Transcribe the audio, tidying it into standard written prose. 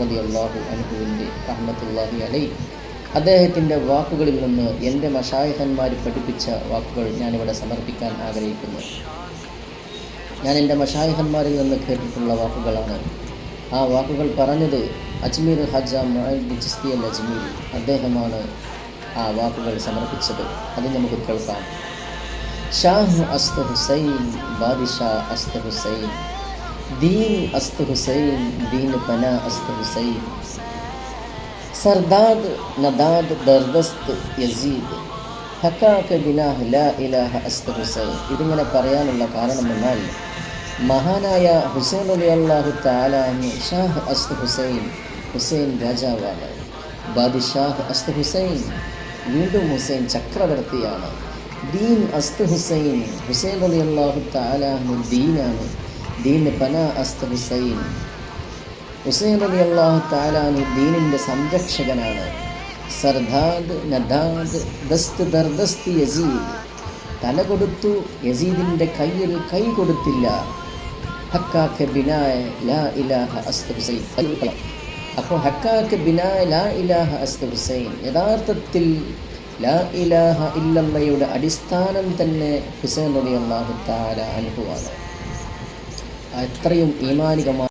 റളിയല്ലാഹു അൻഹുവിൻ്റെ റഹ്മത്തുള്ളാഹി അലൈഹി അദ്ദേഹത്തിൻ്റെ വാക്കുകളിൽ നിന്ന് എൻ്റെ മശായിഖന്മാർ പഠിപ്പിച്ച വാക്കുകൾ ഞാനിവിടെ സമർപ്പിക്കാൻ ആഗ്രഹിക്കുന്നു. ഞാൻ എൻ്റെ മശായിഖന്മാരിൽ നിന്ന് കേട്ടിട്ടുള്ള വാക്കുകളാണ്. ആ വാക്കുകൾ പറഞ്ഞത് അജ്മീർ ഖാജ മുഈദ് ചിസ്തി അൽ അജ്മീരി, അദ്ദേഹമാണ് ആ വാക്കുകൾ സമർപ്പിച്ചത്. അത് നമുക്ക് കേൾക്കാം. ഷാഹ് അസ്ത് ഹുസൈൻ, ബാദിഷാ അസ്ത് ഹുസൈൻ, ദീൻ അസ്ത് ഹുസൈൻ, ദീൻ പന അസ്ത് ഹുസൈൻ, സർദാദ് നദാദ് ദർദസ്ത് യസീദ്, ഹക്കാക ബിനാഹ് ലാ ഇലാഹ അസ്ത് ഹുസൈൻ. ഇതിങ്ങനെ പറയാനുള്ള കാരണമെന്നാൽ മഹാനായ ഹുസൈൻ റളിയല്ലാഹു തആല അൻഹു ഷാഹ് അസ്ത് ഹുസൈൻ, ഹുസൈൻ രാജാവാണ്. ബാദിഷാഹ് അസ്ത് ഹുസൈൻ, വീണ്ടും ഹുസൈൻ ചക്രവർത്തിയാണ്. ദീൻ അസ്ത് ഹുസൈൻ, ഹുസൈൻ റളിയല്ലാഹു തആല അൻഹു ദീനാണ്. ദീൻ പന അസ്ത് ഹുസൈൻ, ഹുസൈൻ റളിയല്ലാഹു തആല അൻഹു ദീനിൻ്റെ സംരക്ഷകനാണ്. സർദാദ് നദാദ് ദസ്ത് ദർദസ്ത് യസീദ്, തല കൊടുത്തു, യസീദിൻ്റെ കയ്യിൽ കൈ കൊടുത്തില്ല. ഹക്കാക ബിനായ ലാ ഇലാഹ അസ്ത് ഹുസൈൻ. അപ്പോൾ ഹക്കാക ബിനായ ലാ ഇലാഹ അസ്ത് ഹുസൈൻ, യഥാർത്ഥത്തിൽ ലാ ഇലാഹ ഇല്ലല്ലയുടെ അടിസ്ഥാനം തന്നെ ഹുസൈൻ റളിയല്ലാഹു തആല അൻഹു ആണ്. അത്രയും ഈമാനികമായ